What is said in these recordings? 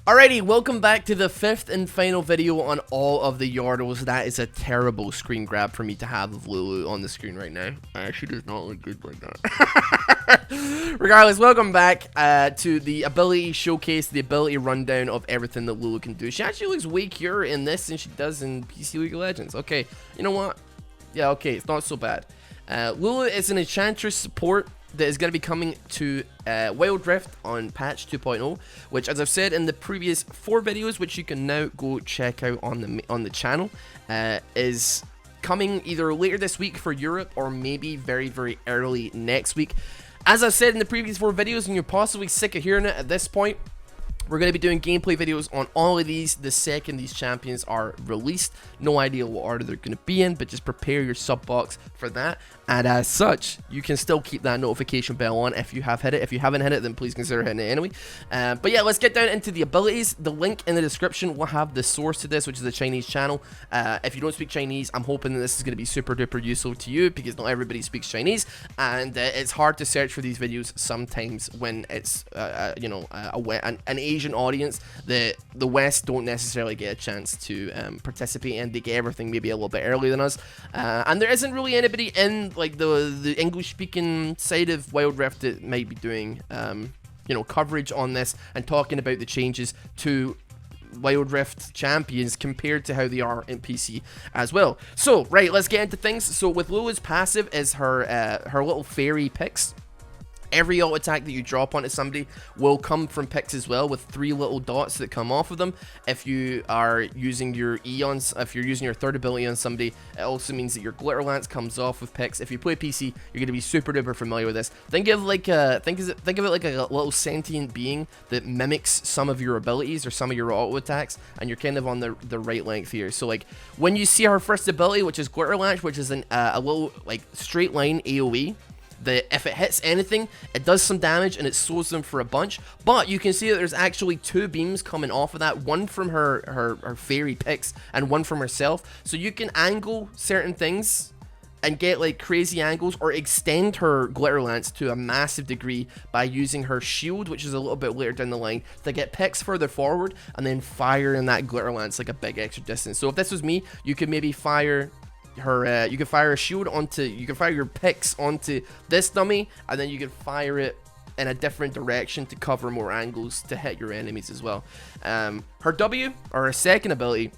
Alrighty, welcome back to the fifth and final video on all of the Yordles. That is a terrible screen grab for me to have of Lulu on the screen right now. She does not look good like that. Regardless, welcome back to the ability showcase, the ability rundown of everything that Lulu can do. She actually looks way cuter in this than she does in PC League of Legends. Okay, you know what? Yeah, okay, it's not so bad. Lulu is an Enchantress support that is going to be coming to Wild Rift on patch 2.0, which, as I've said in the previous 4 videos, which you can now go check out on the channel, is coming either later this week for Europe or maybe very, very early next week. As I've said in the previous 4 videos, and you're possibly sick of hearing it at this point, we're going to be doing gameplay videos on all of these the second these champions are released. No idea what order they're going to be in, but just prepare your sub box for that. And as such, you can still keep that notification bell on if you have hit it. If you haven't hit it, then please consider hitting it anyway. But yeah, let's get down into the abilities. The link in the description will have the source to this, which is a Chinese channel. If you don't speak Chinese, I'm hoping that this is going to be super duper useful to you, because not everybody speaks Chinese, and it's hard to search for these videos sometimes when it's you know, an Asian audience. The West don't necessarily get a chance to participate, and they get everything maybe a little bit earlier than us. And there isn't really anybody in like the English speaking side of Wild Rift that might be doing you know, coverage on this and talking about the changes to Wild Rift champions compared to how they are in PC as well. So right, let's get into things. So with Lulu's passive is her little fairy picks. Every auto attack that you drop onto somebody will come from picks as well, with 3 little dots that come off of them. If you are using your Eons, if you're using your third ability on somebody, it also means that your Glitter Lance comes off with picks. If you play PC, you're going to be super duper familiar with this. Think of like think of it like a little sentient being that mimics some of your abilities or some of your auto attacks, and you're kind of on the right length here. So like when you see her first ability, which is Glitter Lance, which is a little like straight line AoE, that if it hits anything, it does some damage and it slows them for a bunch. But you can see that there's actually 2 beams coming off of that, one from her fairy picks and one from herself. So you can angle certain things and get like crazy angles, or extend her Glitter Lance to a massive degree by using her shield, which is a little bit later down the line, to get picks further forward and then fire in that Glitter Lance like a big extra distance. So if this was me, you could maybe fire her you can fire a shield onto, you can fire your picks onto this dummy, and then you can fire it in a different direction to cover more angles to hit your enemies as well. Her W, or her second ability,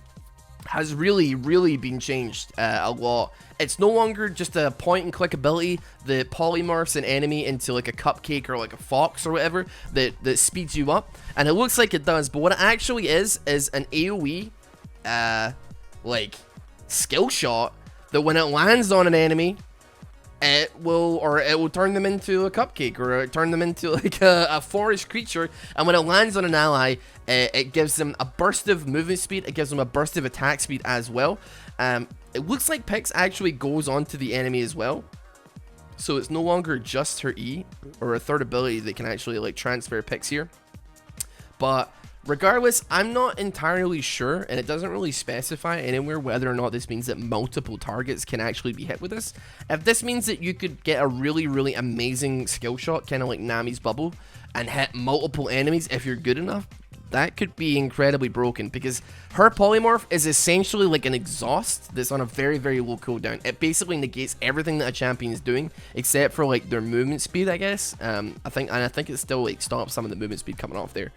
has really been changed a lot. It's no longer just a point and click ability that polymorphs an enemy into like a cupcake or like a fox or whatever that speeds you up, and it looks like it does, but what it actually is an AoE like skill shot that when it lands on an enemy, it will turn them into a cupcake, or turn them into like a forest creature. And when it lands on an ally, it gives them a burst of movement speed, it gives them a burst of attack speed as well. It looks like Pix actually goes onto the enemy as well, so it's no longer just her E or a third ability that can actually like transfer Pix here. But regardless, I'm not entirely sure, and it doesn't really specify anywhere whether or not this means that multiple targets can actually be hit with this. If this means that you could get a really amazing skill shot, kind of like Nami's bubble, and hit multiple enemies if you're good enough, that could be incredibly broken, because her polymorph is essentially like an exhaust that's on a very low cooldown. It basically negates everything that a champion is doing except for like their movement speed, I guess. I think it still like stops some of the movement speed coming off there.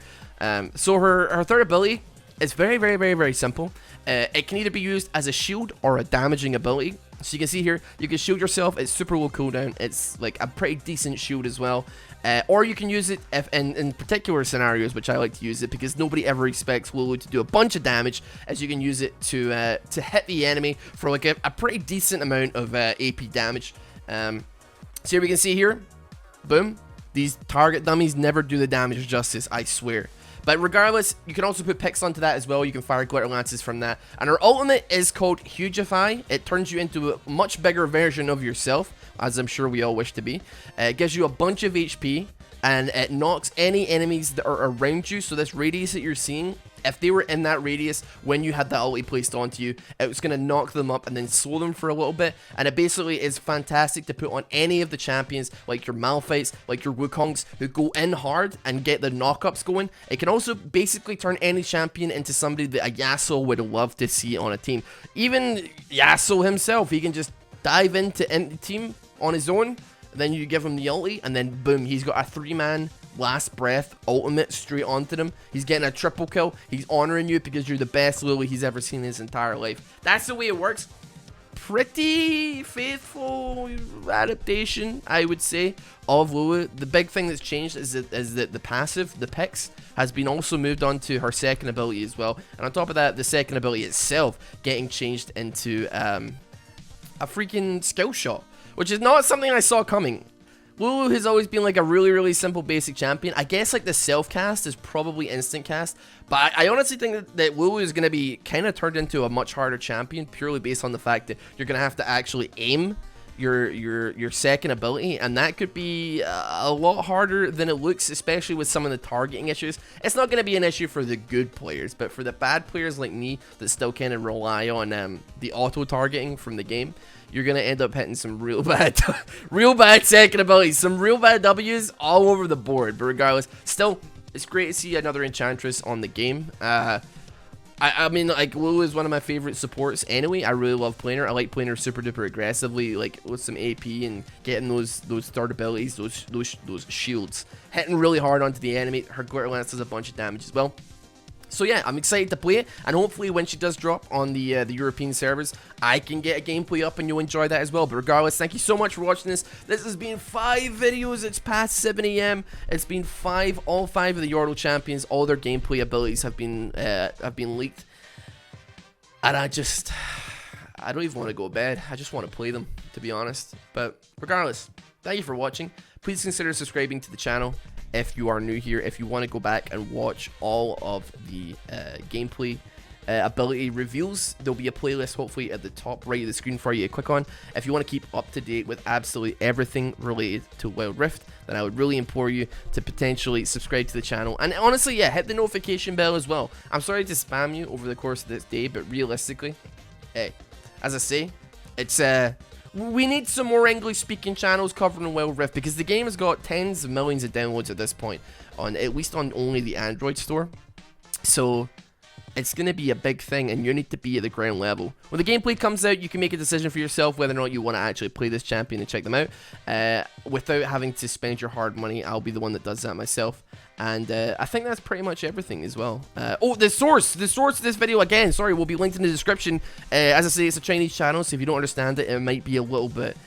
So her third ability is very simple. It can either be used as a shield or a damaging ability. So you can see here, you can shield yourself. It's super low cooldown. It's like a pretty decent shield as well. Or you can use it if in particular scenarios, which I like to use it because nobody ever expects Lulu to do a bunch of damage, as you can use it to hit the enemy for like a pretty decent amount of AP damage. So here we can see here, boom, these target dummies never do the damage justice, I swear. But regardless, you can also put picks onto that as well. You can fire Glitter Lances from that. And her ultimate is called Hugeify. It turns you into a much bigger version of yourself, as I'm sure we all wish to be. It gives you a bunch of HP, and it knocks any enemies that are around you. So this radius that you're seeing if they were in that radius when you had the ulti placed onto you, it was going to knock them up and then slow them for a little bit. And it basically is fantastic to put on any of the champions, like your Malphites, like your Wukongs, who go in hard and get the knockups going. It can also basically turn any champion into somebody that a Yasuo would love to see on a team. Even Yasuo himself, he can just dive into the team on his own. Then you give him the ulti, and then boom, he's got a 3-man last breath ultimate straight onto them. He's getting a triple kill. He's honoring you because you're the best Lulu he's ever seen in his entire life. That's the way it works. Pretty faithful adaptation, I would say, of Lulu. The big thing that's changed is that the passive, the Pix, has been also moved on to her second ability as well. And on top of that, the second ability itself getting changed into a freaking skill shot, which is not something I saw coming. Lulu has always been like a really simple basic champion. I guess like the self cast is probably instant cast, but I honestly think that Lulu is going to be kind of turned into a much harder champion purely based on the fact that you're going to have to actually aim your second ability, and that could be a lot harder than it looks, especially with some of the targeting issues. It's not going to be an issue for the good players, but for the bad players like me that still kind of rely on the auto targeting from the game, you're going to end up hitting some real bad second abilities, some real bad W's all over the board. But regardless, still, it's great to see another Enchantress on the game. I mean, like, Lulu is one of my favorite supports anyway. I really love playing her. I like playing her super duper aggressively, like with some AP and getting those third abilities, those shields, hitting really hard onto the enemy. Her glitter lance does a bunch of damage as well. So yeah, I'm excited to play it, and hopefully when she does drop on the European servers, I can get a gameplay up and you'll enjoy that as well. But regardless, thank you so much for watching this. This has been 5 videos. It's past 7 AM. It's been all 5 of the Yordle champions. All their gameplay abilities have been leaked, and I don't even want to go to bed. I just want to play them, to be honest. But regardless, thank you for watching. Please consider subscribing to the channel if you are new here. If you want to go back and watch all of the gameplay ability reveals, there'll be a playlist hopefully at the top right of the screen for you to click on. If you want to keep up to date with absolutely everything related to Wild Rift, then I would really implore you to potentially subscribe to the channel. And honestly, yeah, hit the notification bell as well. I'm sorry to spam you over the course of this day, but realistically, hey, as I say, it's we need some more English-speaking channels covering Wild Rift, because the game has got tens of millions of downloads at this point, at least on only the Android store. So it's going to be a big thing, and you need to be at the ground level. When the gameplay comes out, you can make a decision for yourself whether or not you want to actually play this champion and check them out. Without having to spend your hard money, I'll be the one that does that myself. And I think that's pretty much everything as well. Oh, the source of this video, again, sorry, will be linked in the description. As I say, it's a Chinese channel, so if you don't understand it, it might be a little bit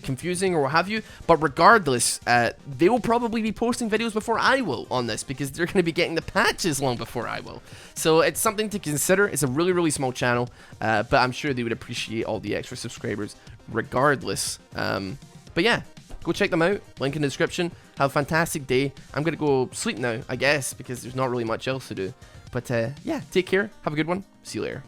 confusing or what have you. But regardless, they will probably be posting videos before I will on this, because they're going to be getting the patches long before I will. So it's something to consider. It's a really small channel, but I'm sure they would appreciate all the extra subscribers regardless. But yeah, go check them out. Link in the description. Have a fantastic day. I'm going to go sleep now, I guess, because there's not really much else to do. But yeah, take care. Have a good one. See you later.